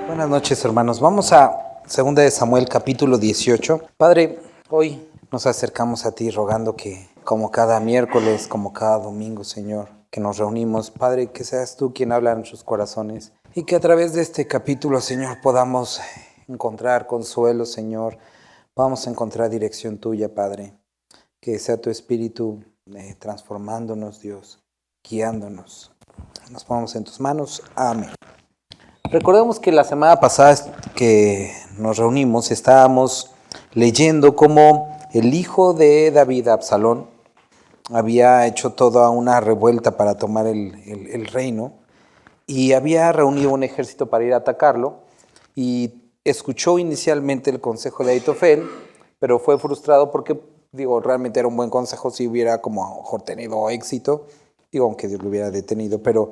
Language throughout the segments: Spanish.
Buenas noches, hermanos. Vamos a 2 de Samuel, capítulo 18. Padre, hoy nos acercamos a ti rogando que, como cada miércoles, como cada domingo, Señor, que nos reunimos, Padre, que seas tú quien habla en nuestros corazones y que a través de este capítulo, Señor, podamos encontrar consuelo, Señor. Vamos a encontrar dirección tuya, Padre. Que sea tu Espíritu transformándonos, Dios, guiándonos. Nos ponemos en tus manos. Amén. Recordemos que la semana pasada que nos reunimos estábamos leyendo cómo el hijo de David, Absalón, había hecho toda una revuelta para tomar el reino y había reunido un ejército para ir a atacarlo y escuchó inicialmente el consejo de Ahitofel, pero fue frustrado porque, realmente era un buen consejo si hubiera como a lo mejor tenido éxito, aunque Dios lo hubiera detenido, pero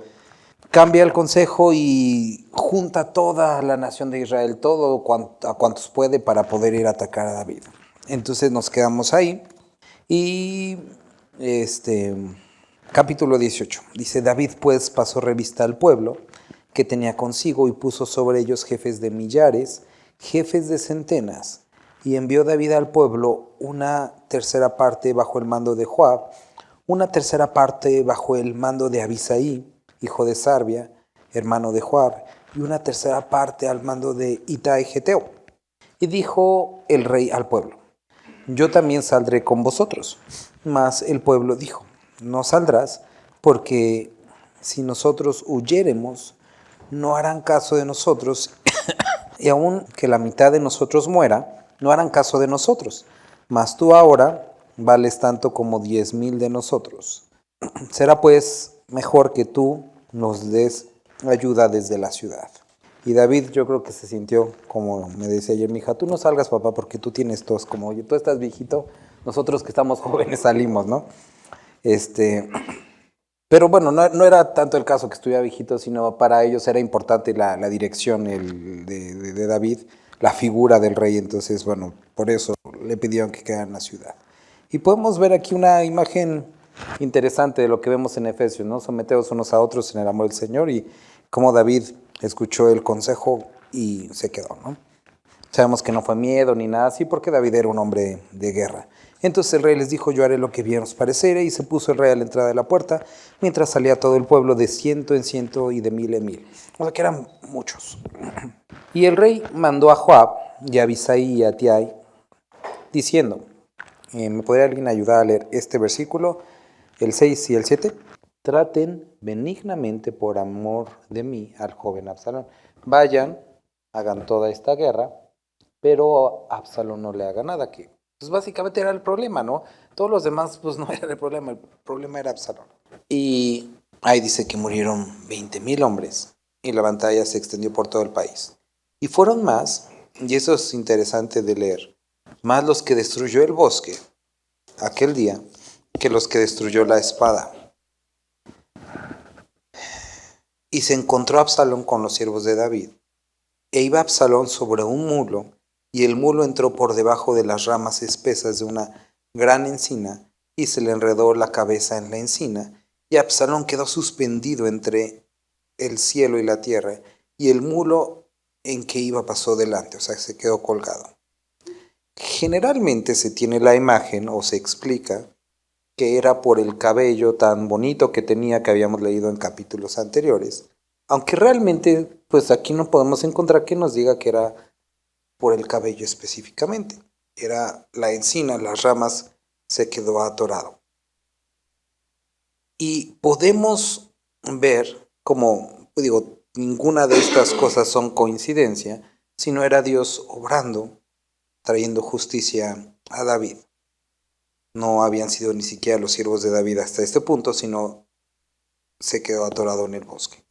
cambia el consejo y junta toda la nación de Israel, todo a cuantos puede para poder ir a atacar a David. Entonces nos quedamos ahí y capítulo 18. Dice, David pues pasó revista al pueblo que tenía consigo y puso sobre ellos jefes de millares, jefes de centenas. Y envió David al pueblo una tercera parte bajo el mando de Joab, una tercera parte bajo el mando de Abisaí, hijo de Sarbia, hermano de Joab, y una tercera parte al mando de Itai Geteo. Y dijo el rey al pueblo, yo también saldré con vosotros. Mas el pueblo dijo, no saldrás, porque si nosotros huyéremos, no harán caso de nosotros, y aun que la mitad de nosotros muera, no harán caso de nosotros. Mas tú ahora vales tanto como 10,000 de nosotros. Será pues mejor que tú nos des ayuda desde la ciudad. Y David, yo creo que se sintió, como me decía ayer mi hija, tú no salgas, papá, porque tú tienes tos, como, oye, tú estás viejito, nosotros que estamos jóvenes salimos, ¿no? Pero bueno, no era tanto el caso que estuviera viejito, sino para ellos era importante la dirección de David, la figura del rey, entonces, bueno, por eso le pidieron que quedara en la ciudad. Y podemos ver aquí una imagen interesante de lo que vemos en Efesios, ¿no? Someteos unos a otros en el amor del Señor y cómo David escuchó el consejo y se quedó, ¿no? Sabemos que no fue miedo ni nada así porque David era un hombre de guerra. Entonces el rey les dijo, yo haré lo que bien os pareciere, y se puso el rey a la entrada de la puerta, mientras salía todo el pueblo de 100 en 100 y de 1000 en 1000. O sea que eran muchos. Y el rey mandó a Joab y a Abisaí y a Tiai, diciendo, ¿me podría alguien ayudar a leer este versículo, el 6 y el 7? Traten benignamente por amor de mí al joven Absalón. Vayan, hagan toda esta guerra, pero a Absalón no le haga nada, que pues básicamente era el problema, ¿no? Todos los demás pues no era el problema era Absalón. Y ahí dice que murieron 20,000 hombres y la batalla se extendió por todo el país. Y fueron más, y eso es interesante de leer, más los que destruyó el bosque aquel día que los que destruyó la espada. Y se encontró Absalón con los siervos de David. E iba Absalón sobre un mulo, y el mulo entró por debajo de las ramas espesas de una gran encina, y se le enredó la cabeza en la encina, y Absalón quedó suspendido entre el cielo y la tierra, y el mulo en que iba pasó delante, o sea, se quedó colgado. Generalmente se tiene la imagen, o se explica, que era por el cabello tan bonito que tenía que habíamos leído en capítulos anteriores, aunque realmente pues aquí no podemos encontrar que nos diga que era por el cabello específicamente. Era la encina, las ramas, se quedó atorado. Y podemos ver como, ninguna de estas cosas son coincidencia, sino era Dios obrando, trayendo justicia a David. No habían sido ni siquiera los siervos de David hasta este punto, sino se quedó atorado en el bosque.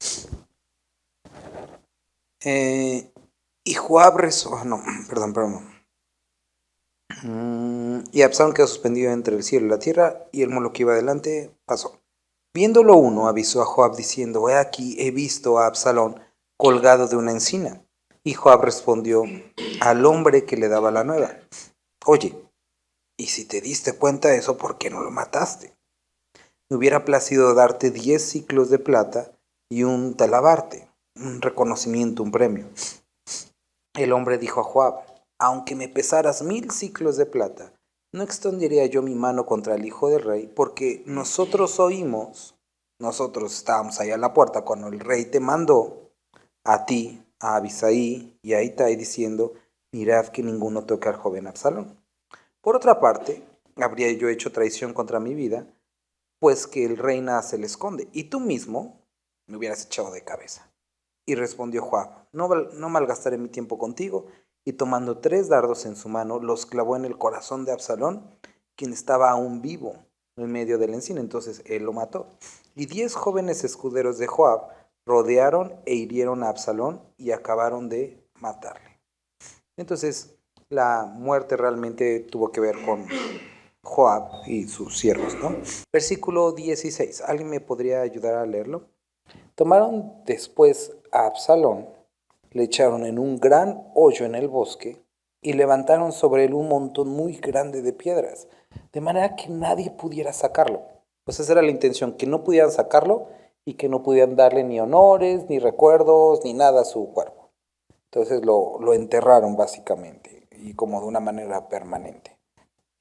Y Joab rezó, y Absalón quedó suspendido entre el cielo y la tierra, y el mulo que iba adelante pasó. Viéndolo uno, avisó a Joab diciendo, he aquí, he visto a Absalón colgado de una encina. Y Joab respondió al hombre que le daba la nueva, oye, y si te diste cuenta de eso, ¿por qué no lo mataste? me hubiera placido darte 10 ciclos de plata y un talabarte, un reconocimiento, un premio. El hombre dijo a Joab, aunque me pesaras 1000 ciclos de plata, no extendería yo mi mano contra el hijo del rey, porque nosotros estábamos ahí a la puerta cuando el rey te mandó a ti, a Abisai y a Itai diciendo, mirad que ninguno toque al joven Absalón. Por otra parte, habría yo hecho traición contra mi vida, pues que el rey nada se le esconde, y tú mismo me hubieras echado de cabeza. Y respondió Joab, no malgastaré mi tiempo contigo, y tomando 3 dardos en su mano, los clavó en el corazón de Absalón, quien estaba aún vivo en medio del encino. Entonces él lo mató. Y 10 jóvenes escuderos de Joab rodearon e hirieron a Absalón y acabaron de matarle. Entonces la muerte realmente tuvo que ver con Joab y sus siervos, ¿no? Versículo 16. ¿Alguien me podría ayudar a leerlo? Tomaron después a Absalón, le echaron en un gran hoyo en el bosque y levantaron sobre él un montón muy grande de piedras, de manera que nadie pudiera sacarlo. Pues esa era la intención, que no pudieran sacarlo y que no pudieran darle ni honores, ni recuerdos, ni nada a su cuerpo. Entonces lo enterraron básicamente y como de una manera permanente.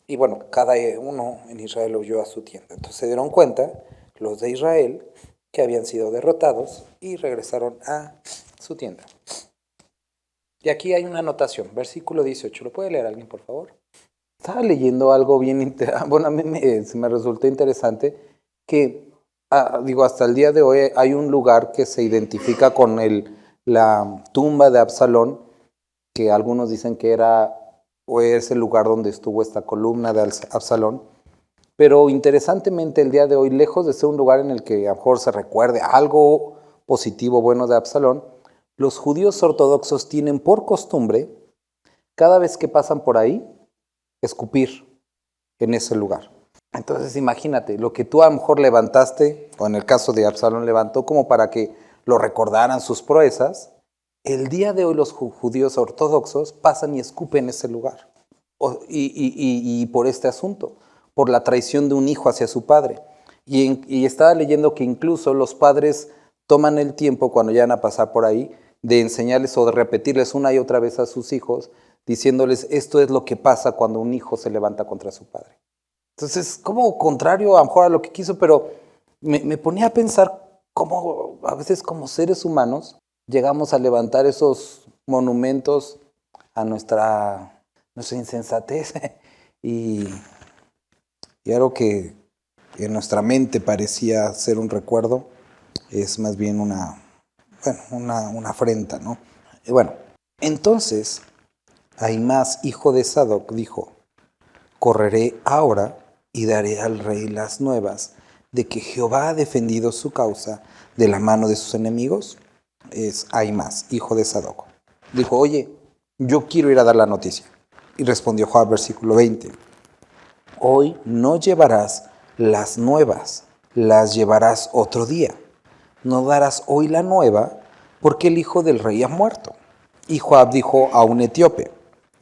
Y bueno, cada uno en Israel huyó a su tienda. Entonces se dieron cuenta los de Israel que habían sido derrotados y regresaron a su tienda. Y aquí hay una anotación, versículo 18. ¿Lo puede leer alguien, por favor? Estaba leyendo algo bien interesante. Bueno, a mí me resultó interesante que, hasta el día de hoy hay un lugar que se identifica con la tumba de Absalón, que algunos dicen que era o es el lugar donde estuvo esta columna de Absalón. Pero interesantemente el día de hoy, lejos de ser un lugar en el que a lo mejor se recuerde algo positivo, bueno de Absalón, los judíos ortodoxos tienen por costumbre, cada vez que pasan por ahí, escupir en ese lugar. Entonces imagínate, lo que tú a lo mejor levantaste, o en el caso de Absalón levantó como para que lo recordaran sus proezas, el día de hoy los judíos ortodoxos pasan y escupen ese lugar. Y por este asunto, por la traición de un hijo hacia su padre. Y estaba leyendo que incluso los padres toman el tiempo cuando llegan a pasar por ahí de enseñarles o de repetirles una y otra vez a sus hijos, diciéndoles esto es lo que pasa cuando un hijo se levanta contra su padre. Entonces, como contrario a lo mejor a lo que quiso, pero me ponía a pensar cómo a veces como seres humanos llegamos a levantar esos monumentos a nuestra insensatez y algo que en nuestra mente parecía ser un recuerdo es más bien una afrenta, ¿no? Y bueno, entonces Ahimaas, hijo de Sadoc, dijo, correré ahora y daré al rey las nuevas de que Jehová ha defendido su causa de la mano de sus enemigos. Es Ahimaas, hijo de Sadoc. Dijo, oye, yo quiero ir a dar la noticia. Y respondió Joab, versículo 20, hoy no llevarás las nuevas, las llevarás otro día. No darás hoy la nueva, porque el hijo del rey ha muerto. Y Joab dijo a un etíope,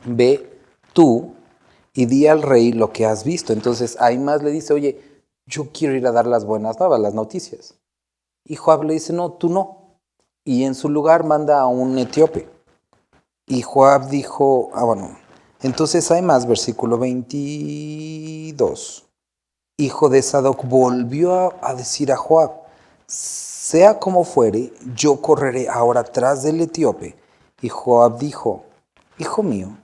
ve tú y di al rey lo que has visto. Entonces Ahimaas le dice, oye, yo quiero ir a dar las buenas nuevas, las noticias. Y Joab le dice, no, tú no. Y en su lugar manda a un etíope. Y Joab dijo, entonces Ahimaas, versículo 22, hijo de Sadoc, volvió a decir a Joab, sea como fuere, yo correré ahora tras del etíope. Y Joab dijo, hijo mío,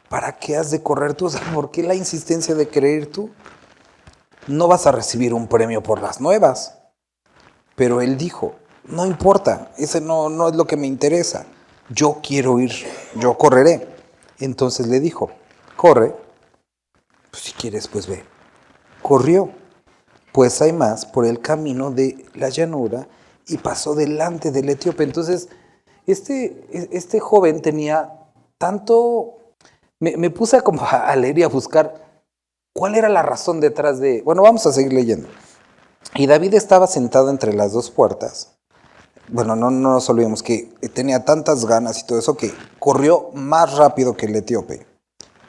¿para qué has de correr tú? ¿Por qué la insistencia de querer ir tú? No vas a recibir un premio por las nuevas. Pero él dijo, no importa, ese no es lo que me interesa. Yo quiero ir, yo correré. Entonces le dijo, corre, pues si quieres, pues ve. Corrió, pues Ahimaas por el camino de la llanura y pasó delante del etíope. Entonces, este joven tenía tanto... Me puse a leer y a buscar cuál era la razón detrás de... Bueno, vamos a seguir leyendo. Y David estaba sentado entre las 2 puertas. Bueno, no nos olvidemos que tenía tantas ganas y todo eso que corrió más rápido que el etíope.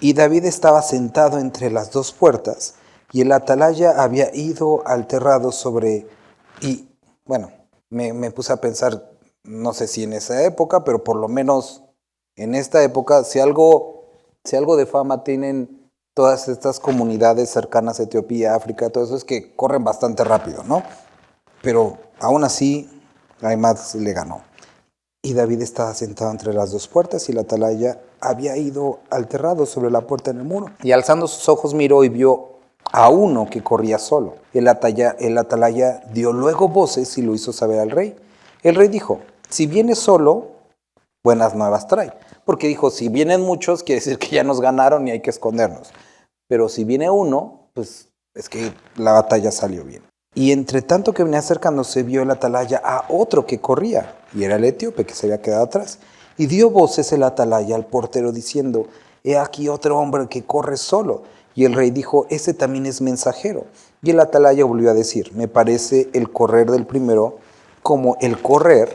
Y David estaba sentado entre las 2 puertas Y el atalaya había ido al terrado sobre... Y bueno, me puse a pensar, no sé si en esa época, pero por lo menos en esta época, si algo de fama tienen todas estas comunidades cercanas a Etiopía, África, todo eso es que corren bastante rápido, ¿no? Pero aún así, Ahimaaz le ganó. Y David estaba sentado entre las dos puertas y el atalaya había ido al terrado sobre la puerta en el muro. Y alzando sus ojos miró y vio a uno que corría solo. El atalaya dio luego voces y lo hizo saber al rey. El rey dijo, si viene solo, buenas nuevas trae. Porque dijo, si vienen muchos, quiere decir que ya nos ganaron y hay que escondernos. Pero si viene uno, pues es que la batalla salió bien. Y entre tanto que venía acercándose, vio el atalaya a otro que corría, y era el etíope que se había quedado atrás. Y dio voces el atalaya al portero diciendo, he aquí otro hombre que corre solo. Y el rey dijo, ese también es mensajero. Y el atalaya volvió a decir, me parece el correr del primero como el correr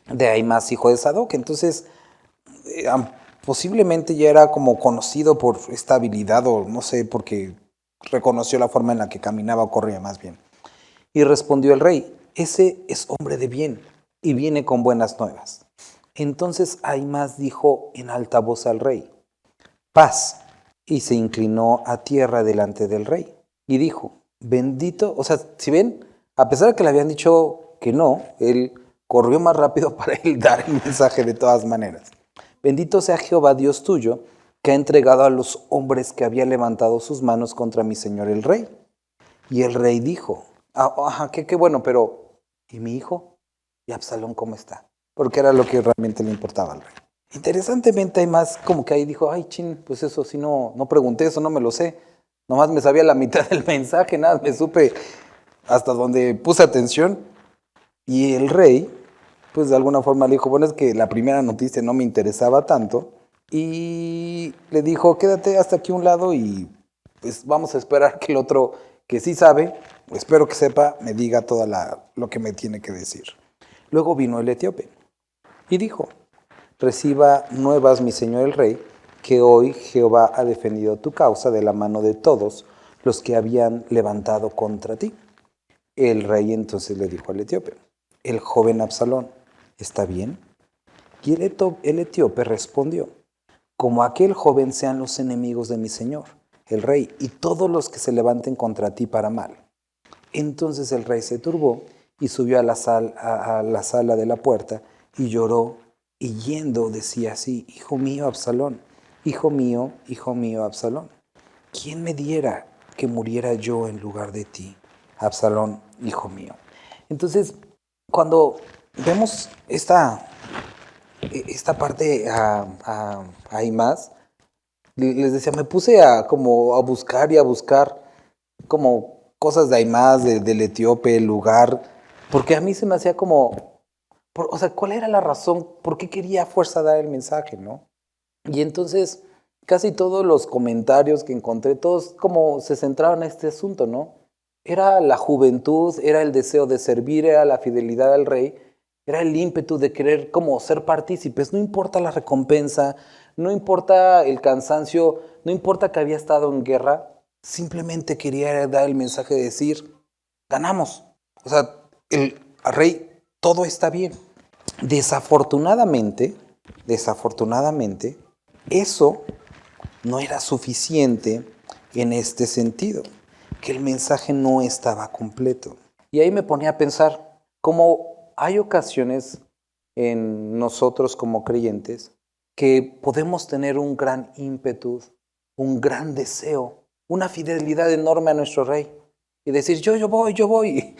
de Ahimaaz, hijo de Sadoc. Entonces, posiblemente ya era como conocido por esta habilidad, o no sé, porque reconoció la forma en la que caminaba o corría más bien. Y respondió el rey, ese es hombre de bien y viene con buenas nuevas. Entonces Ahimaaz dijo en alta voz al rey, paz, y se inclinó a tierra delante del rey. Y dijo, bendito, o sea, si ven, a pesar de que le habían dicho que no, él corrió más rápido para él dar el mensaje de todas maneras. Bendito sea Jehová Dios tuyo, que ha entregado a los hombres que había levantado sus manos contra mi señor el rey. Y el rey dijo, ajá, qué bueno, pero ¿y mi hijo? ¿Y Absalón cómo está? Porque era lo que realmente le importaba al rey. Interesantemente hay más como que ahí dijo, ay chin, pues eso sí no pregunté, eso no me lo sé. Nomás me sabía la mitad del mensaje, nada, me supe hasta donde puse atención. Y el rey, pues de alguna forma le dijo, bueno, es que la primera noticia no me interesaba tanto. Y le dijo, quédate hasta aquí a un lado y pues vamos a esperar que el otro que sí sabe, espero que sepa, me diga todo lo que me tiene que decir. Luego vino el etíope y dijo, reciba nuevas mi señor el rey, que hoy Jehová ha defendido tu causa de la mano de todos los que habían levantado contra ti. El rey entonces le dijo al etíope, el joven Absalón, ¿está bien? Y el etíope respondió, como aquel joven sean los enemigos de mi señor, el rey, y todos los que se levanten contra ti para mal. Entonces el rey se turbó y subió a la sala de la puerta y lloró, y yendo decía así, hijo mío Absalón, hijo mío Absalón, ¿quién me diera que muriera yo en lugar de ti, Absalón, hijo mío? Entonces, cuando vemos esta parte hay más, les decía, me puse como a buscar y a buscar como cosas de Ahimaaz, del etíope, el lugar, porque a mí se me hacía como, o sea, ¿cuál era la razón? ¿Por qué quería a fuerza dar el mensaje, no? Y entonces, casi todos los comentarios que encontré, todos como se centraban en este asunto, ¿no? Era la juventud, era el deseo de servir, era la fidelidad al rey, era el ímpetu de querer como ser partícipes, no importa la recompensa, no importa el cansancio, no importa que había estado en guerra, simplemente quería dar el mensaje de decir, ganamos. O sea, al rey todo está bien. Desafortunadamente, eso no era suficiente en este sentido, que el mensaje no estaba completo. Y ahí me ponía a pensar, cómo hay ocasiones en nosotros como creyentes que podemos tener un gran ímpetu, un gran deseo, una fidelidad enorme a nuestro rey y decir, yo voy.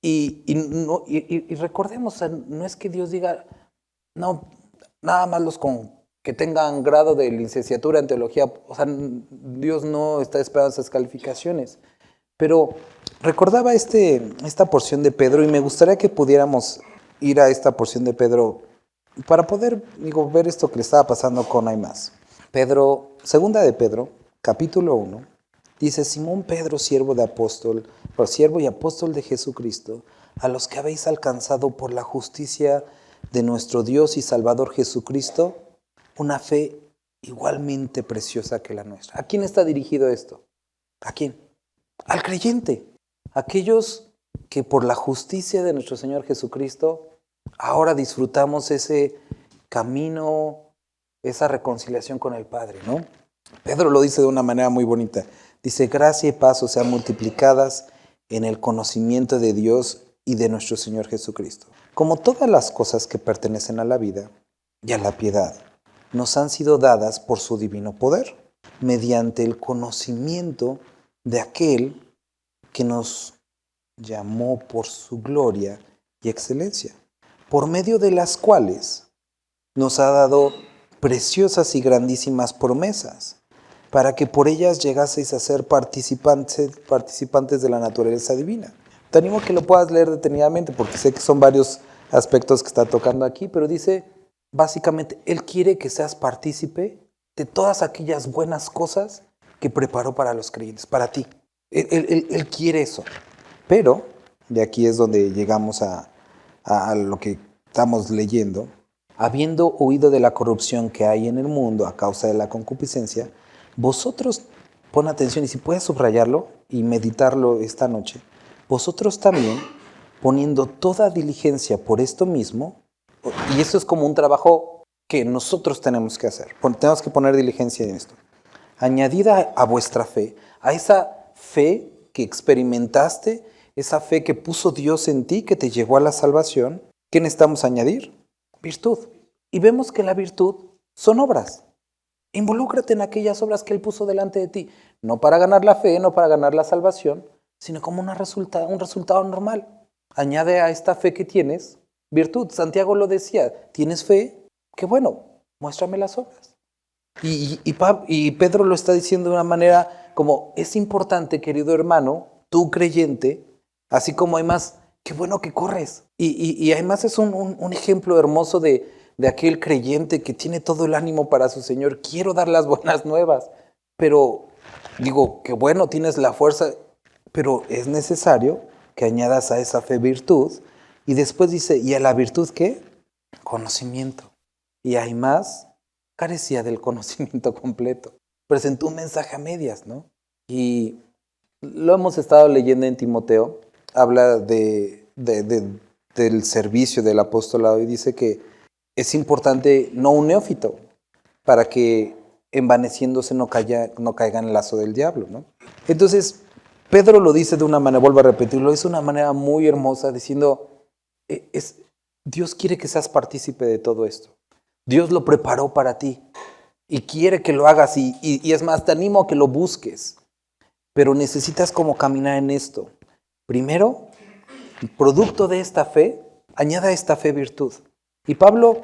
Y recordemos, no es que Dios diga, no, nada más los que tengan grado de licenciatura en teología, o sea, Dios no está esperando esas calificaciones. Pero recordaba esta porción de Pedro y me gustaría que pudiéramos ir a esta porción de Pedro para poder, ver esto que le estaba pasando con Ahimaaz. Segunda de Pedro, capítulo 1, dice, Simón Pedro, siervo y apóstol de Jesucristo, a los que habéis alcanzado por la justicia de nuestro Dios y Salvador Jesucristo, una fe igualmente preciosa que la nuestra. ¿A quién está dirigido esto? ¿A quién? al creyente, aquellos que por la justicia de nuestro Señor Jesucristo ahora disfrutamos ese camino, esa reconciliación con el Padre, ¿no? Pedro lo dice de una manera muy bonita. Dice, gracia y paz os sean multiplicadas en el conocimiento de Dios y de nuestro Señor Jesucristo. Como todas las cosas que pertenecen a la vida y a la piedad, nos han sido dadas por su divino poder, mediante el conocimiento de aquel que nos llamó por su gloria y excelencia, por medio de las cuales nos ha dado preciosas y grandísimas promesas, para que por ellas llegaseis a ser participantes de la naturaleza divina. Te animo a que lo puedas leer detenidamente, porque sé que son varios aspectos que está tocando aquí, pero dice, básicamente, Él quiere que seas partícipe de todas aquellas buenas cosas que preparó para los creyentes, para ti. Él quiere eso. Pero, de aquí es donde llegamos a lo que estamos leyendo. Habiendo oído de la corrupción que hay en el mundo a causa de la concupiscencia, vosotros, pon atención y si puedes subrayarlo y meditarlo esta noche, vosotros también, poniendo toda diligencia por esto mismo, y eso es como un trabajo que nosotros tenemos que hacer, tenemos que poner diligencia en esto, añadida a vuestra fe, a esa fe que experimentaste, esa fe que puso Dios en ti, que te llevó a la salvación, ¿qué necesitamos añadir? Virtud. Y vemos que la virtud son obras. Involúcrate en aquellas obras que Él puso delante de ti, no para ganar la fe, no para ganar la salvación, sino como un resultado normal. Añade a esta fe que tienes virtud. Santiago lo decía, ¿tienes fe? Qué bueno, muéstrame las obras. Y Pedro lo está diciendo de una manera como, es importante, querido hermano, tú creyente, así como hay más, qué bueno que corres. Y además es un ejemplo hermoso de aquel creyente que tiene todo el ánimo para su Señor. Quiero dar las buenas nuevas, pero digo, qué bueno, tienes la fuerza, pero es necesario que añadas a esa fe virtud. Y después dice, ¿y a la virtud qué? Conocimiento. Y hay más, carecía del conocimiento completo. Presentó un mensaje a medias, ¿no? Y lo hemos estado leyendo en Timoteo, habla del servicio del apostolado y dice que es importante no un neófito, para que envaneciéndose no caiga en el lazo del diablo, ¿no? Entonces, Pedro lo dice de una manera, vuelvo a repetirlo, es una manera muy hermosa diciendo, Dios quiere que seas partícipe de todo esto. Dios lo preparó para ti y quiere que lo hagas y es más, te animo a que lo busques, pero necesitas como caminar en esto. Primero, producto de esta fe, añada a esta fe virtud. Y Pablo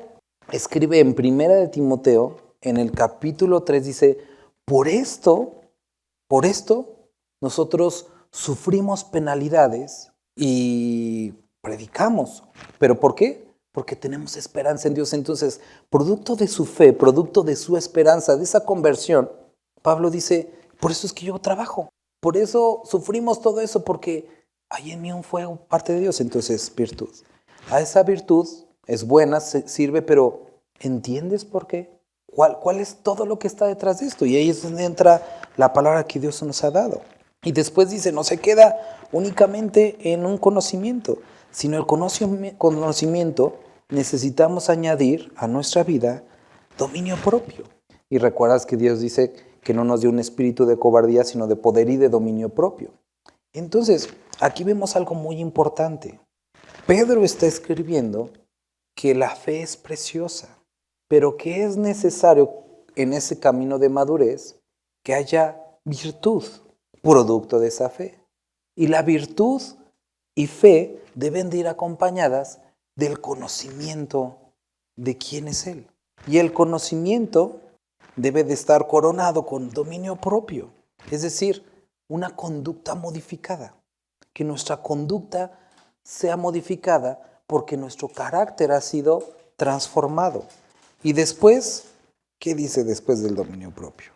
escribe en 1 de Timoteo, en el capítulo 3, dice, por esto, nosotros sufrimos penalidades y predicamos. ¿Pero por qué? Porque tenemos esperanza en Dios. Entonces, producto de su fe, producto de su esperanza, de esa conversión, Pablo dice, por eso es que yo trabajo. Por eso sufrimos todo eso, porque hay en mí un fuego, parte de Dios. Entonces, virtud. A esa virtud es buena, sirve, pero ¿entiendes por qué? ¿Cuál es todo lo que está detrás de esto? Y ahí es donde entra la palabra que Dios nos ha dado. Y después dice, no se queda únicamente en un conocimiento, sino el conocimiento necesitamos añadir a nuestra vida dominio propio. Y recuerdas que Dios dice que no nos dio un espíritu de cobardía, sino de poder y de dominio propio. Entonces, aquí vemos algo muy importante. Pedro está escribiendo que la fe es preciosa, pero que es necesario en ese camino de madurez que haya virtud, producto de esa fe. Y la virtud y fe deben de ir acompañadas del conocimiento de quién es Él. Y el conocimiento debe de estar coronado con dominio propio, es decir, una conducta modificada. Que nuestra conducta sea modificada porque nuestro carácter ha sido transformado. Y después, ¿qué dice después del dominio propio?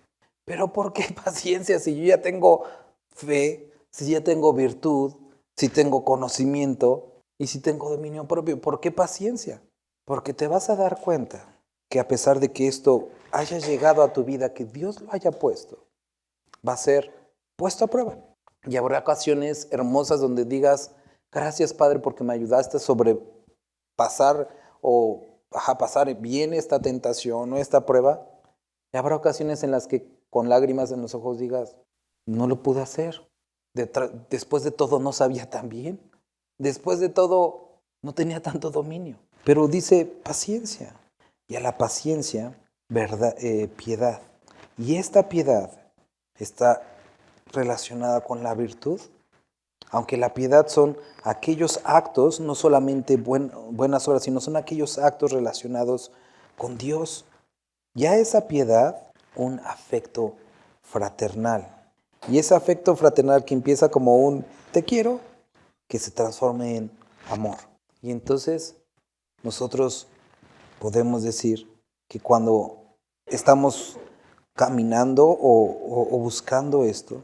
Pero ¿por qué paciencia si yo ya tengo fe, si ya tengo virtud, si tengo conocimiento y si tengo dominio propio? ¿Por qué paciencia? Porque te vas a dar cuenta que a pesar de que esto haya llegado a tu vida, que Dios lo haya puesto, va a ser puesto a prueba. Y habrá ocasiones hermosas donde digas, gracias Padre porque me ayudaste a sobrepasar o pasar bien esta tentación o esta prueba. Y habrá ocasiones en las que con lágrimas en los ojos digas, no lo pude hacer. Después de todo no sabía tan bien. Después de todo no tenía tanto dominio. Pero dice paciencia. Y a la paciencia, verdad, piedad. Y esta piedad está relacionada con la virtud. Aunque la piedad son aquellos actos, no solamente buenas obras, sino son aquellos actos relacionados con Dios. Ya esa piedad, un afecto fraternal. Y ese afecto fraternal que empieza como un te quiero, que se transforme en amor. Y entonces nosotros podemos decir que cuando estamos caminando o buscando esto,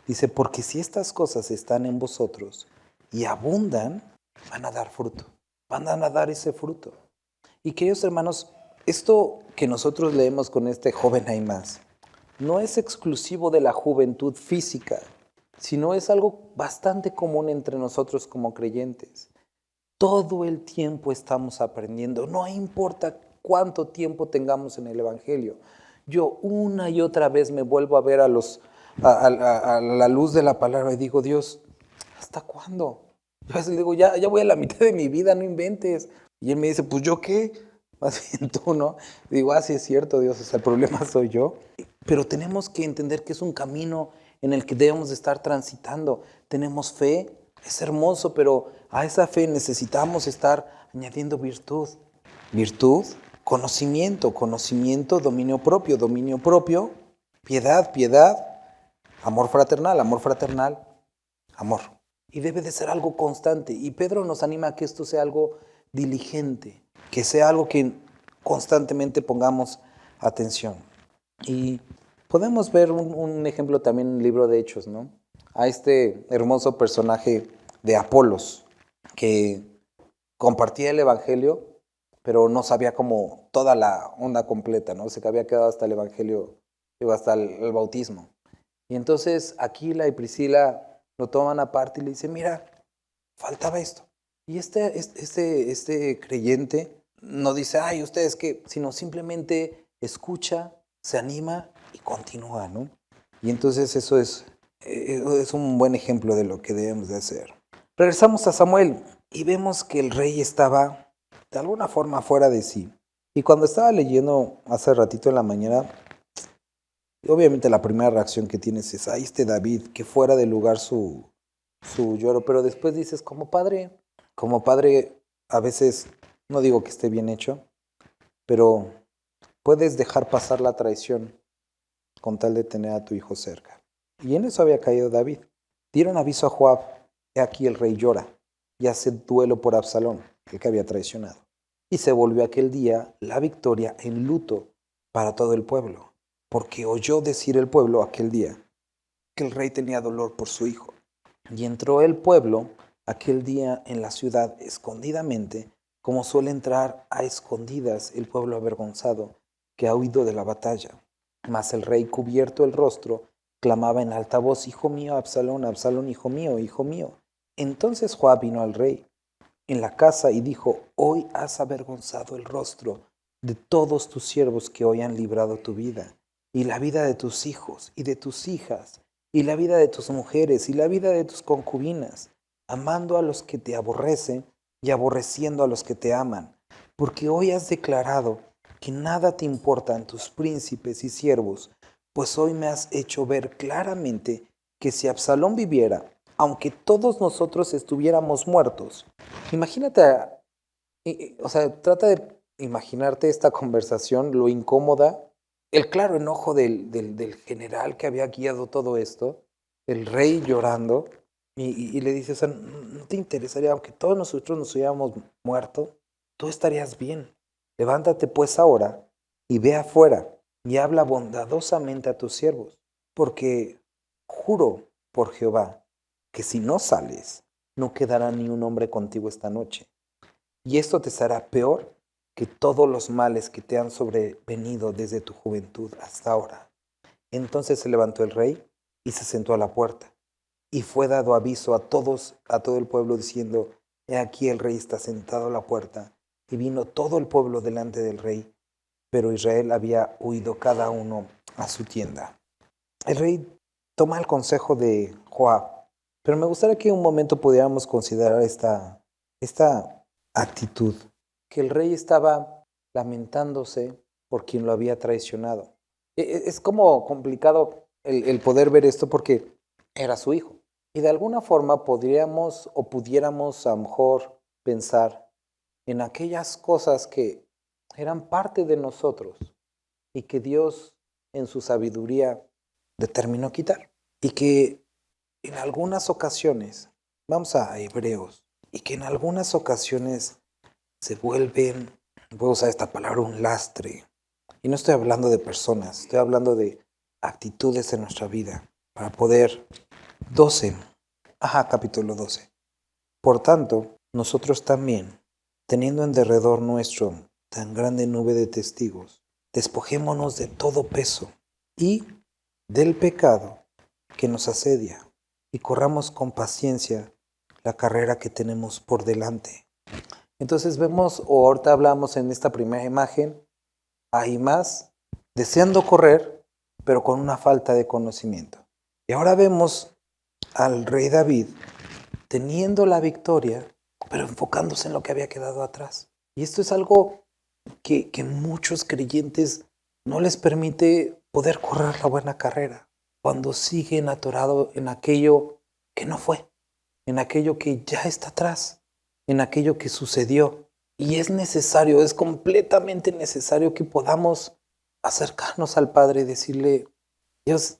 dice, porque si estas cosas están en vosotros y abundan, van a dar fruto, van a dar ese fruto. Y queridos hermanos, esto que nosotros leemos con este joven hay más, no es exclusivo de la juventud física, sino es algo bastante común entre nosotros como creyentes. Todo el tiempo estamos aprendiendo, no importa cuánto tiempo tengamos en el Evangelio. Yo una y otra vez me vuelvo a ver a la luz de la palabra y digo, Dios, ¿hasta cuándo? Yo a veces le digo, ya voy a la mitad de mi vida, no inventes. Y él me dice, pues ¿yo qué? Más bien tú, ¿no? Y digo, sí es cierto, Dios, o sea, el problema soy yo. Pero tenemos que entender que es un camino en el que debemos de estar transitando. Tenemos fe, es hermoso, pero a esa fe necesitamos estar añadiendo virtud. Virtud, conocimiento, dominio propio, piedad, amor fraternal, amor. Y debe de ser algo constante. Y Pedro nos anima a que esto sea algo diligente, que sea algo que constantemente pongamos atención. Y podemos ver un ejemplo también en el libro de Hechos, ¿no? A este hermoso personaje de Apolos, que compartía el evangelio, pero no sabía como toda la onda completa, ¿no? Se había quedado hasta el evangelio, hasta el bautismo. Y entonces Aquila y Priscila lo toman aparte y le dicen, mira, faltaba esto. Y este creyente no dice, ay, ustedes qué, sino simplemente escucha, se anima y continúa, ¿no? Y entonces eso es un buen ejemplo de lo que debemos de hacer. Regresamos a Samuel y vemos que el rey estaba de alguna forma fuera de sí. Y cuando estaba leyendo hace ratito en la mañana, obviamente la primera reacción que tienes es, ahí este David, que fuera de lugar su lloro, pero después dices, como padre a veces, no digo que esté bien hecho, pero puedes dejar pasar la traición con tal de tener a tu hijo cerca. Y en eso había caído David. Dieron aviso a Joab, he aquí el rey llora y hace duelo por Absalón, el que había traicionado. Y se volvió aquel día la victoria en luto para todo el pueblo, porque oyó decir el pueblo aquel día que el rey tenía dolor por su hijo. Y entró el pueblo aquel día en la ciudad escondidamente, como suele entrar a escondidas el pueblo avergonzado que ha huido de la batalla. Mas el rey, cubierto el rostro, clamaba en alta voz, hijo mío, Absalón, Absalón, hijo mío, hijo mío. Entonces Joab vino al rey en la casa y dijo, hoy has avergonzado el rostro de todos tus siervos que hoy han librado tu vida, y la vida de tus hijos y de tus hijas, y la vida de tus mujeres y la vida de tus concubinas, amando a los que te aborrecen y aborreciendo a los que te aman, porque hoy has declarado que nada te importan tus príncipes y siervos, pues hoy me has hecho ver claramente que si Absalón viviera, aunque todos nosotros estuviéramos muertos. Imagínate, o sea, trata de imaginarte esta conversación, lo incómoda, el claro enojo del general que había guiado todo esto, el rey llorando, y le dice, o sea, ¿no te interesaría, aunque todos nosotros nos hubiéramos muerto, tú estarías bien? Levántate pues ahora y ve afuera y habla bondadosamente a tus siervos, porque juro por Jehová que si no sales, no quedará ni un hombre contigo esta noche. Y esto te será peor que todos los males que te han sobrevenido desde tu juventud hasta ahora. Entonces se levantó el rey y se sentó a la puerta. Y fue dado aviso a todos, a todo el pueblo, diciendo: He aquí el rey está sentado a la puerta. Y vino todo el pueblo delante del rey, pero Israel había huido cada uno a su tienda. El rey toma el consejo de Joab, pero me gustaría que un momento pudiéramos considerar esta actitud, que el rey estaba lamentándose por quien lo había traicionado. Es como complicado el poder ver esto porque era su hijo. Y de alguna forma podríamos o pudiéramos a lo mejor pensar en aquellas cosas que eran parte de nosotros y que Dios en su sabiduría determinó quitar. Y que en algunas ocasiones, vamos a Hebreos, y que en algunas ocasiones se vuelven, voy a usar esta palabra, un lastre. Y no estoy hablando de personas, estoy hablando de actitudes en nuestra vida para poder. 12, capítulo 12. Por tanto, nosotros también, teniendo en derredor nuestro tan grande nube de testigos, despojémonos de todo peso y del pecado que nos asedia, y corramos con paciencia la carrera que tenemos por delante. Entonces vemos, o ahorita hablamos en esta primera imagen, hay más deseando correr, pero con una falta de conocimiento. Y ahora vemos al rey David teniendo la victoria, pero enfocándose en lo que había quedado atrás. Y esto es algo que muchos creyentes no les permite poder correr la buena carrera, cuando siguen atorados en aquello que no fue, en aquello que ya está atrás, en aquello que sucedió. Y es necesario, es completamente necesario que podamos acercarnos al Padre y decirle: Dios,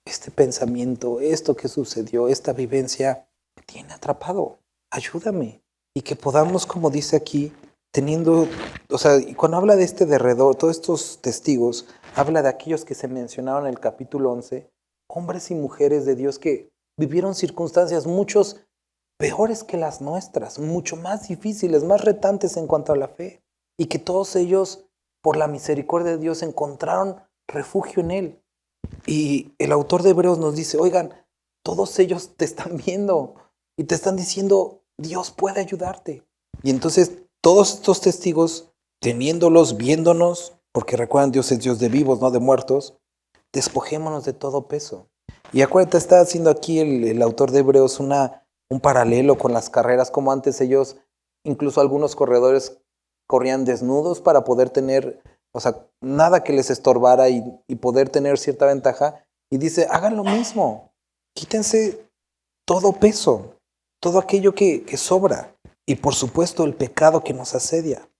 este pensamiento, esto que sucedió, esta vivencia, me tiene atrapado, ayúdame. Y que podamos, como dice aquí, teniendo, o sea, y cuando habla de este derredor, todos estos testigos, habla de aquellos que se mencionaron en el capítulo 11, hombres y mujeres de Dios que vivieron circunstancias muchos peores que las nuestras, mucho más difíciles, más retantes en cuanto a la fe, y que todos ellos, por la misericordia de Dios, encontraron refugio en Él. Y el autor de Hebreos nos dice: oigan, todos ellos te están viendo y te están diciendo: Dios puede ayudarte. Y entonces todos estos testigos, teniéndolos, viéndonos, porque recuerdan, Dios es Dios de vivos, no de muertos, despojémonos de todo peso. Y acuérdate, está haciendo aquí el autor de Hebreos un paralelo con las carreras, como antes ellos, incluso algunos corredores corrían desnudos para poder tener, o sea, nada que les estorbara y poder tener cierta ventaja. Y dice: hagan lo mismo, quítense todo peso, todo aquello que sobra, y por supuesto el pecado que nos asedia,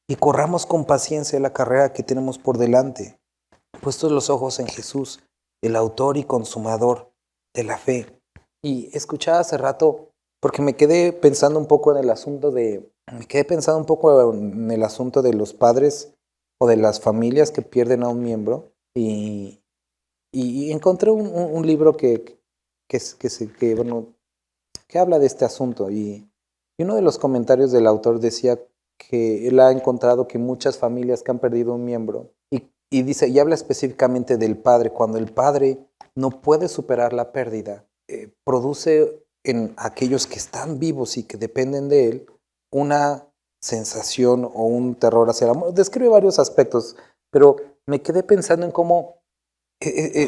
y corramos con paciencia la carrera que tenemos por delante, puestos los ojos en Jesús, el autor y consumador de la fe. Y escuchaba hace rato, porque me quedé pensando un poco en el asunto de los padres o de las familias que pierden a un miembro, y encontré un libro que habla de este asunto, y uno de los comentarios del autor decía que él ha encontrado que muchas familias que han perdido un miembro, y dice, y habla específicamente del padre, cuando el padre no puede superar la pérdida, produce en aquellos que están vivos y que dependen de él una sensación o un terror hacia el amor. Describe varios aspectos, pero me quedé pensando en cómo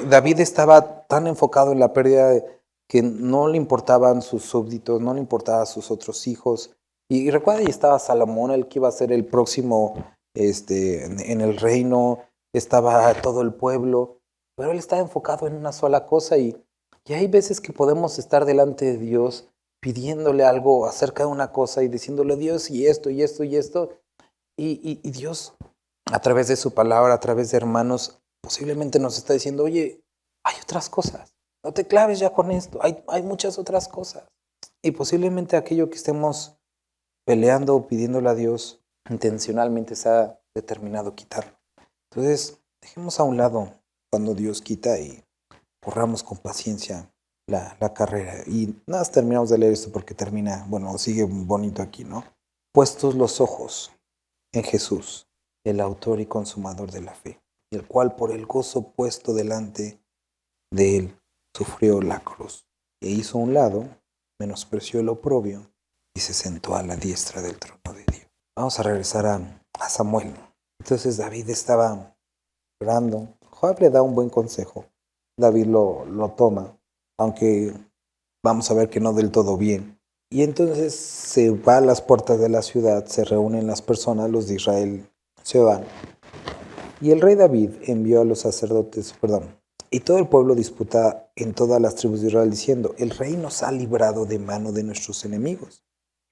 David estaba tan enfocado en la pérdida que no le importaban sus súbditos, no le importaban sus otros hijos. Y recuerda, ahí estaba Salomón, el que iba a ser el próximo en el reino, estaba todo el pueblo, pero él estaba enfocado en una sola cosa, y hay veces que podemos estar delante de Dios pidiéndole algo acerca de una cosa y diciéndole: Dios, y esto, y esto, y esto, y Dios, a través de su palabra, a través de hermanos, posiblemente nos está diciendo: oye, hay otras cosas, no te claves ya con esto, hay muchas otras cosas. Y posiblemente aquello que estemos peleando o pidiéndole a Dios, intencionalmente se ha determinado quitarlo. Entonces, dejemos a un lado cuando Dios quita y corramos con paciencia la carrera. Y nada, terminamos de leer esto porque termina, bueno, sigue bonito aquí, ¿no? Puestos los ojos en Jesús, el autor y consumador de la fe, el cual por el gozo puesto delante de él sufrió la cruz. e hizo a un lado, menospreció el oprobio y se sentó a la diestra del trono de Dios. Vamos a regresar a Samuel. Entonces David estaba orando. Joab le da un buen consejo. David lo toma, aunque vamos a ver que no del todo bien. Y entonces se va a las puertas de la ciudad, se reúnen las personas, los de Israel se van. Y el rey David envió a los sacerdotes, y todo el pueblo disputa en todas las tribus de Israel diciendo, el rey nos ha librado de mano de nuestros enemigos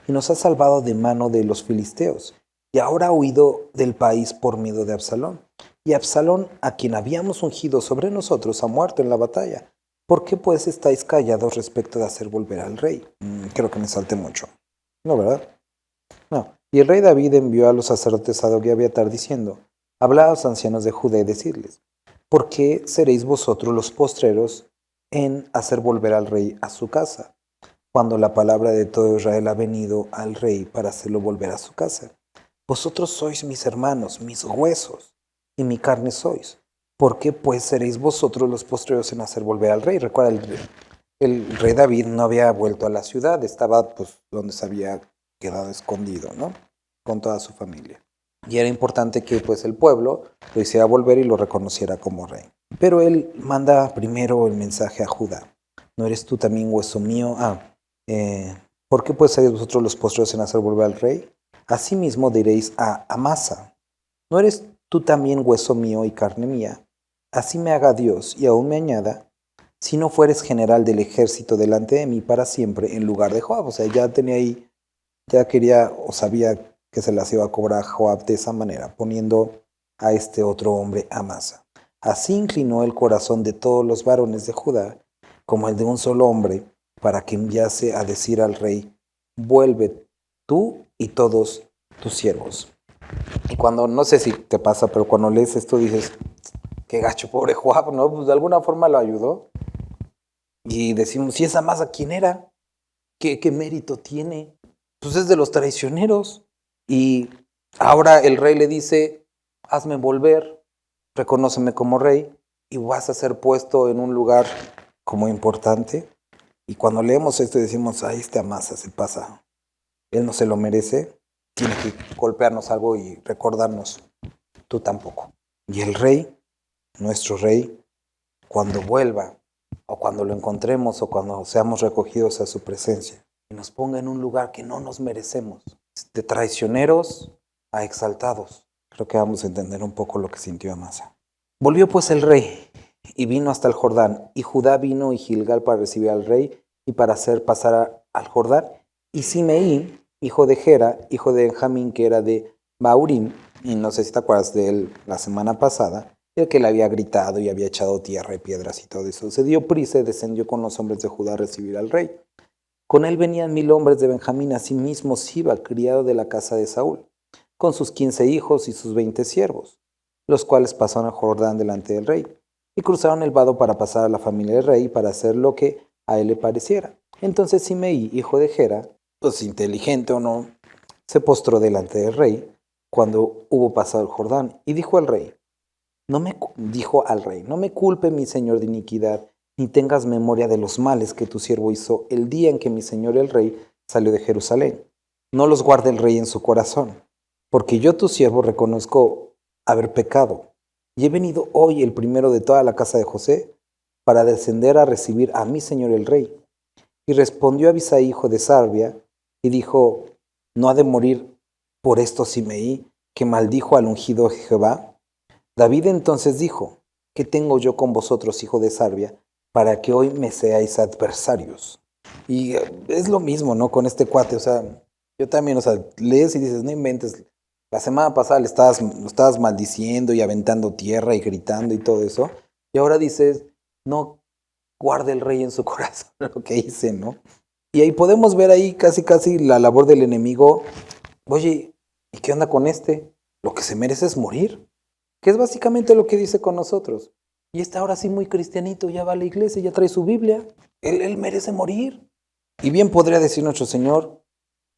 y nos ha salvado de mano de los filisteos, y ahora ha huido del país por miedo de Absalón. Y Absalón, a quien habíamos ungido sobre nosotros, ha muerto en la batalla. ¿Por qué pues estáis callados respecto de hacer volver al rey? Creo que me salté mucho. No, ¿verdad? No. Y el rey David envió a los sacerdotes Sadoc y Abiatar diciendo, hablad a los ancianos de Judá y decidles, ¿por qué seréis vosotros los postreros en hacer volver al rey a su casa, cuando la palabra de todo Israel ha venido al rey para hacerlo volver a su casa? Vosotros sois mis hermanos, mis huesos, y mi carne sois. ¿Por qué pues seréis vosotros los postreros en hacer volver al rey? Recuerda, el rey David no había vuelto a la ciudad, estaba pues donde se había quedado escondido, ¿no? Con toda su familia. Y era importante que pues el pueblo lo hiciera volver y lo reconociera como rey. Pero él manda primero el mensaje a Judá. ¿No eres tú también hueso mío? ¿Por qué pues seréis vosotros los postreros en hacer volver al rey? Asimismo diréis a Amasa, ¿no eres tú también hueso mío y carne mía? Así me haga Dios y aún me añada, si no fueres general del ejército delante de mí para siempre en lugar de Joab. O sea, ya tenía ahí, ya quería o sabía que se las iba a cobrar a Joab de esa manera, poniendo a este otro hombre Amasa. Así inclinó el corazón de todos los varones de Judá, como el de un solo hombre, para que enviase a decir al rey, vuelve tú y todos tus siervos. Y cuando, no sé si te pasa, pero cuando lees esto dices, qué gacho, pobre Joab, ¿no? Pues de alguna forma lo ayudó. Y decimos, ¿y esa masa quién era? ¿Qué mérito tiene? Pues es de los traicioneros. Y ahora el rey le dice, hazme volver, reconóceme como rey y vas a ser puesto en un lugar como importante. Y cuando leemos esto decimos, ay, este Amasa se pasa. Él no se lo merece, tiene que golpearnos algo y recordarnos, tú tampoco. Y el rey, nuestro rey, cuando vuelva, o cuando lo encontremos, o cuando seamos recogidos a su presencia, y nos ponga en un lugar que no nos merecemos, de traicioneros a exaltados. Creo que vamos a entender un poco lo que sintió Amasa. Volvió pues el rey, y vino hasta el Jordán, y Judá vino y Gilgal para recibir al rey, y para hacer pasar al Jordán, y Simeí, hijo de Gera, hijo de Benjamín, que era de Baurim, y no sé si te acuerdas de él la semana pasada, el que le había gritado y había echado tierra y piedras y todo eso, se dio prisa y descendió con los hombres de Judá a recibir al rey. Con él venían 1000 hombres de Benjamín, asimismo Siba, criado de la casa de Saúl, con sus 15 hijos y sus 20 siervos, los cuales pasaron a Jordán delante del rey, y cruzaron el vado para pasar a la familia del rey para hacer lo que a él le pareciera. Entonces Simeí, hijo de Gera, pues inteligente o no, se postró delante del rey cuando hubo pasado el Jordán, y dijo al rey, no me culpe mi señor de iniquidad, ni tengas memoria de los males que tu siervo hizo el día en que mi señor el rey salió de Jerusalén. No los guarde el rey en su corazón, porque yo tu siervo reconozco haber pecado, y he venido hoy el primero de toda la casa de José, para descender a recibir a mi señor el rey. Y respondió Abisai, hijo de Sarbia, y dijo, ¿no ha de morir por esto Simeí, que maldijo al ungido Jehová? David entonces dijo, ¿qué tengo yo con vosotros, hijo de Sarbia, para que hoy me seáis adversarios? Y es lo mismo, ¿no? Con este cuate, o sea, yo también, o sea, lees y dices, no inventes, la semana pasada lo estabas maldiciendo y aventando tierra y gritando y todo eso, y ahora dices, no guarde el rey en su corazón lo que hice, ¿no? Y ahí podemos ver ahí casi la labor del enemigo. Oye, ¿y qué onda con este? Lo que se merece es morir. Que es básicamente lo que dice con nosotros. Y está ahora sí muy cristianito, ya va a la iglesia, ya trae su Biblia. Él merece morir. Y bien podría decir nuestro Señor,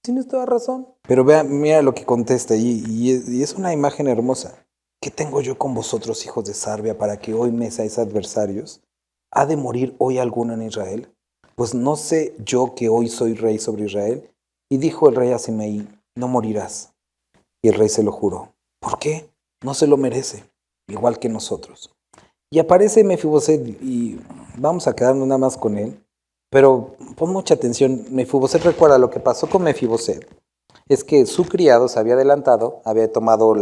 tienes toda razón. Pero vea, mira lo que contesta y es una imagen hermosa. ¿Qué tengo yo con vosotros, hijos de Sarbia, para que hoy me seáis adversarios? ¿Ha de morir hoy alguno en Israel? pues no sé yo que hoy soy rey sobre Israel. Y dijo el rey a Simei, no morirás. Y el rey se lo juró. ¿Por qué? No se lo merece, igual que nosotros. Y aparece Mefiboset y vamos a quedarnos nada más con él. Pero pon mucha atención, Mefiboset recuerda lo que pasó con Mefiboset. Es que su criado se había adelantado, había tomado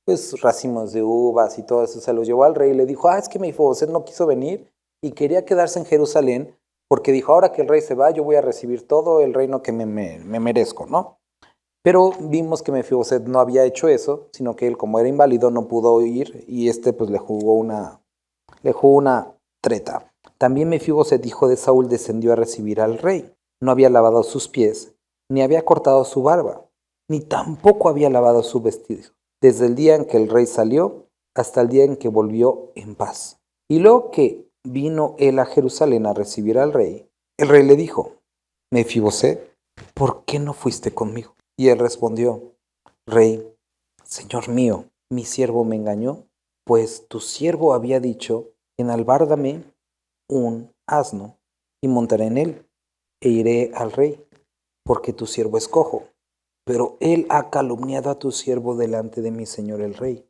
pues racimos de uvas y todo eso, se los llevó al rey y le dijo, es que Mefiboset no quiso venir y quería quedarse en Jerusalén porque dijo, ahora que el rey se va, yo voy a recibir todo el reino que me merezco, ¿no? Pero vimos que Mefiboset no había hecho eso, sino que él, como era inválido, no pudo ir y pues le jugó una treta. También Mefiboset, hijo de Saúl, descendió a recibir al rey. No había lavado sus pies, ni había cortado su barba, ni tampoco había lavado su vestido, desde el día en que el rey salió hasta el día en que volvió en paz. Y luego que vino él a Jerusalén a recibir al rey, el rey le dijo, Mefiboset, ¿por qué no fuiste conmigo? Y él respondió, Rey, señor mío, mi siervo me engañó, pues tu siervo había dicho, enalbárdame un asno y montaré en él e iré al rey, porque tu siervo es cojo. Pero él ha calumniado a tu siervo delante de mi señor el rey.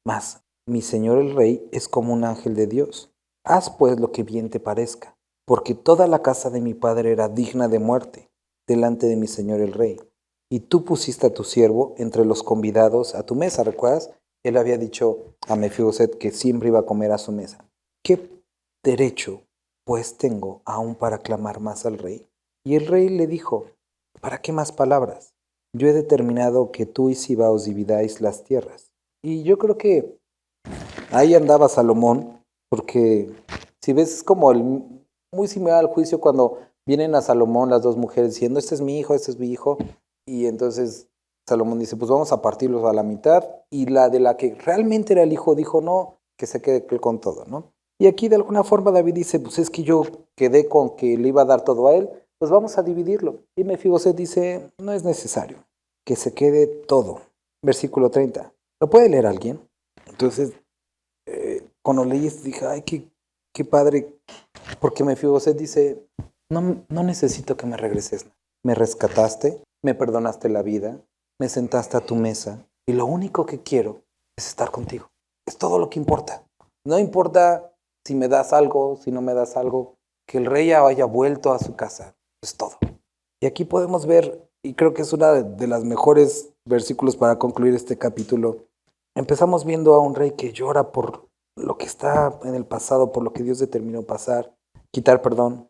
Mas mi señor el rey es como un ángel de Dios. Haz pues lo que bien te parezca, porque toda la casa de mi padre era digna de muerte delante de mi señor el rey. Y tú pusiste a tu siervo entre los convidados a tu mesa, ¿recuerdas? Él había dicho a Mefiboset que siempre iba a comer a su mesa. ¿Qué derecho pues tengo aún para clamar más al rey? Y el rey le dijo, ¿para qué más palabras? Yo he determinado que tú y Siba os dividáis las tierras. Y yo creo que ahí andaba Salomón, porque si ves es como muy similar al juicio cuando vienen a Salomón las dos mujeres diciendo, este es mi hijo, este es mi hijo, y entonces Salomón dice, pues vamos a partirlos a la mitad, y la de la que realmente era el hijo dijo, no, que se quede con todo, ¿no? Y aquí de alguna forma David dice, pues es que yo quedé con que le iba a dar todo a él, pues vamos a dividirlo. Y Mefiboset dice, no es necesario, que se quede todo. Versículo 30. ¿Lo puede leer alguien? Entonces, cuando leí esto dije, ay, qué padre, porque Mefiboset dice, no necesito que me regreses. Me rescataste, me perdonaste la vida, me sentaste a tu mesa y lo único que quiero es estar contigo. Es todo lo que importa. No importa si me das algo, si no me das algo, que el rey haya vuelto a su casa. Es todo. Y aquí podemos ver, y creo que es una de las mejores versículos para concluir este capítulo. Empezamos viendo a un rey que llora por lo que está en el pasado, por lo que Dios determinó quitar, perdón,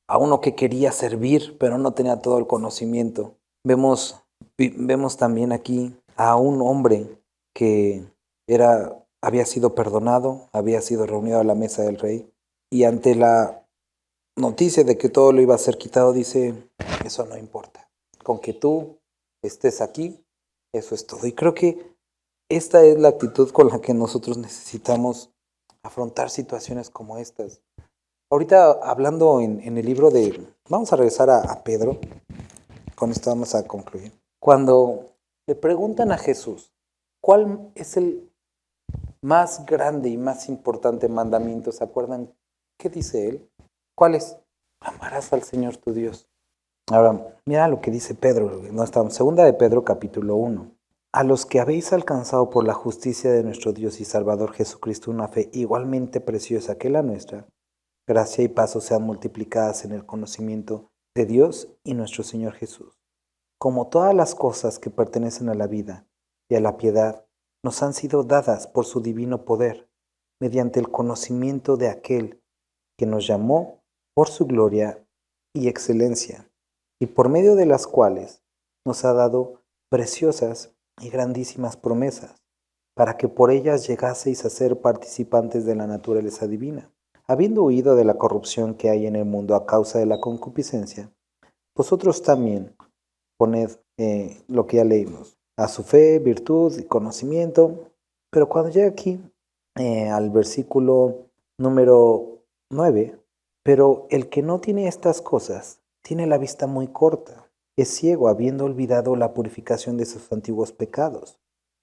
a uno que quería servir, pero no tenía todo el conocimiento. Vemos también aquí a un hombre que había sido perdonado, había sido reunido a la mesa del rey, y ante la noticia de que todo lo iba a ser quitado, dice, eso no importa. Con que tú estés aquí, eso es todo. Y creo que esta es la actitud con la que nosotros necesitamos afrontar situaciones como estas. Ahorita hablando en el libro vamos a regresar a Pedro, con esto vamos a concluir. Cuando le preguntan a Jesús, ¿cuál es el más grande y más importante mandamiento? ¿Se acuerdan? ¿Qué dice él? ¿Cuál es? Amarás al Señor tu Dios. Ahora, mira lo que dice Pedro, no estamos, segunda de Pedro capítulo 1. A los que habéis alcanzado por la justicia de nuestro Dios y Salvador Jesucristo una fe igualmente preciosa que la nuestra, gracia y paz sean multiplicadas en el conocimiento de Dios y nuestro Señor Jesús. Como todas las cosas que pertenecen a la vida y a la piedad nos han sido dadas por su divino poder, mediante el conocimiento de aquel que nos llamó por su gloria y excelencia, y por medio de las cuales nos ha dado preciosas y grandísimas promesas, para que por ellas llegaseis a ser participantes de la naturaleza divina, habiendo huido de la corrupción que hay en el mundo a causa de la concupiscencia. Vosotros también poned lo que ya leímos, a su fe, virtud y conocimiento. Pero cuando llega aquí al versículo número 9, pero el que no tiene estas cosas tiene la vista muy corta, es ciego, habiendo olvidado la purificación de sus antiguos pecados.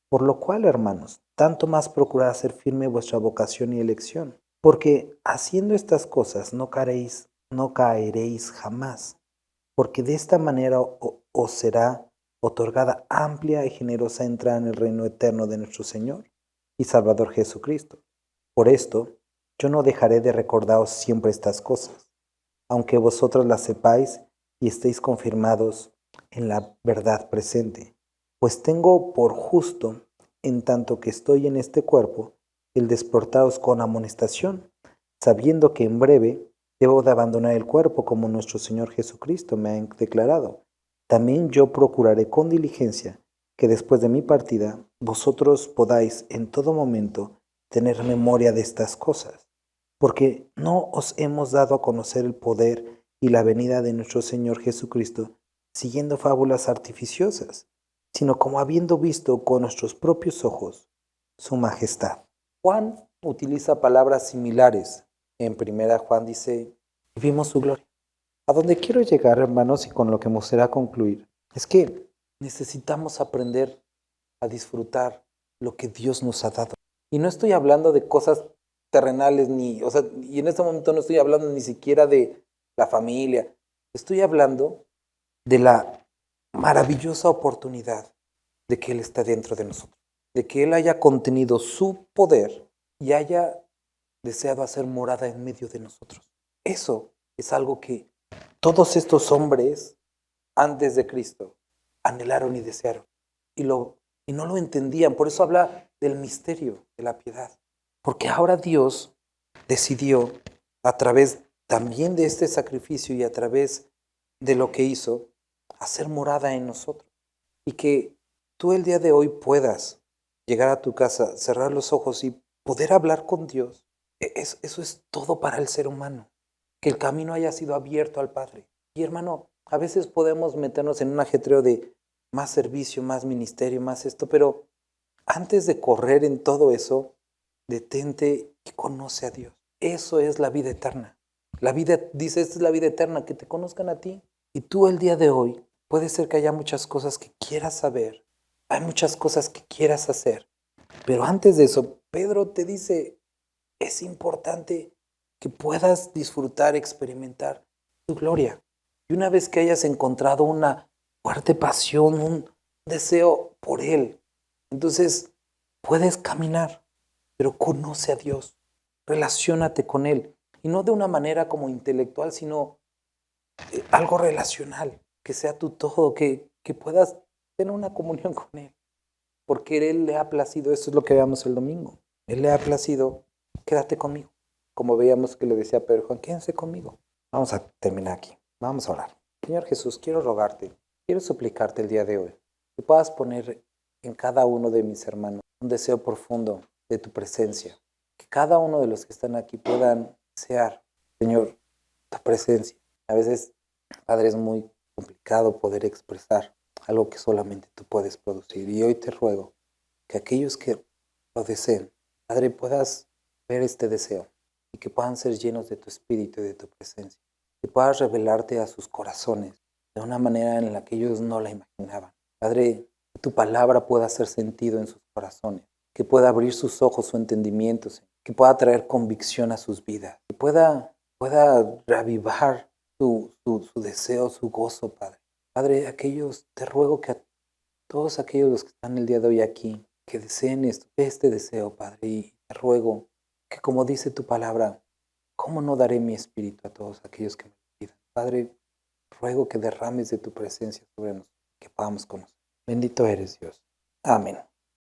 Por lo cual, hermanos, tanto más procurad hacer firme vuestra vocación y elección, porque haciendo estas cosas no no caeréis jamás, porque de esta manera os será otorgada amplia y generosa entrada en el reino eterno de nuestro Señor y Salvador Jesucristo. Por esto, yo no dejaré de recordaros siempre estas cosas, aunque vosotros las sepáis y estéis confirmados en la verdad presente. Pues tengo por justo, en tanto que estoy en este cuerpo, el desportaros con amonestación, sabiendo que en breve debo de abandonar el cuerpo como nuestro Señor Jesucristo me ha declarado. También yo procuraré con diligencia que después de mi partida vosotros podáis en todo momento tener memoria de estas cosas, porque no os hemos dado a conocer el poder y la venida de nuestro Señor Jesucristo siguiendo fábulas artificiosas, sino como habiendo visto con nuestros propios ojos su majestad. Juan utiliza palabras similares. En primera Juan dice, vimos su gloria. A donde quiero llegar, hermanos, y con lo que me gustaría concluir, es que necesitamos aprender a disfrutar lo que Dios nos ha dado. Y no estoy hablando de cosas terrenales, y en este momento no estoy hablando ni siquiera de la familia. Estoy hablando de la maravillosa oportunidad de que Él está dentro de nosotros, de que Él haya contenido su poder y haya deseado hacer morada en medio de nosotros. Eso es algo que todos estos hombres antes de Cristo anhelaron y desearon y no lo entendían. Por eso habla del misterio de la piedad. Porque ahora Dios decidió, a través también de este sacrificio y a través de lo que hizo, hacer morada en nosotros. Y que tú el día de hoy puedas llegar a tu casa, cerrar los ojos y poder hablar con Dios. Eso es todo para el ser humano. Que el camino haya sido abierto al Padre. Y hermano, a veces podemos meternos en un ajetreo de más servicio, más ministerio, más esto, pero antes de correr en todo eso, detente y conoce a Dios. Eso es la vida eterna. La vida, dice, esta es la vida eterna, que te conozcan a ti. Y tú el día de hoy, puede ser que haya muchas cosas que quieras saber, hay muchas cosas que quieras hacer, pero antes de eso, Pedro te dice, es importante que puedas disfrutar, experimentar tu gloria. Y una vez que hayas encontrado una fuerte pasión, un deseo por Él, entonces puedes caminar, pero conoce a Dios, relaciónate con Él. Y no de una manera como intelectual, sino algo relacional, que sea tu todo, que puedas tener una comunión con Él. Porque Él le ha placido, esto es lo que veamos el domingo, Él le ha placido, quédate conmigo. Como veíamos que le decía Pedro Juan, quédense conmigo. Vamos a terminar aquí, vamos a orar. Señor Jesús, quiero rogarte, quiero suplicarte el día de hoy, que puedas poner en cada uno de mis hermanos un deseo profundo de tu presencia. Que cada uno de los que están aquí puedan desear, Señor, tu presencia. A veces, Padre, es muy complicado poder expresar algo que solamente tú puedes producir. Y hoy te ruego que aquellos que lo deseen, Padre, puedas ver este deseo y que puedan ser llenos de tu espíritu y de tu presencia. Que puedas revelarte a sus corazones de una manera en la que ellos no la imaginaban. Padre, que tu palabra pueda hacer sentido en sus corazones, que pueda abrir sus ojos, su entendimiento, que pueda traer convicción a sus vidas, que pueda reavivar su deseo, su gozo, Padre. Padre, te ruego que a todos aquellos los que están el día de hoy aquí, que deseen este deseo, Padre, y te ruego que como dice tu palabra, ¿cómo no daré mi espíritu a todos aquellos que me pidan? Padre, ruego que derrames de tu presencia sobre nosotros, que podamos conocer. Bendito eres, Dios. Amén.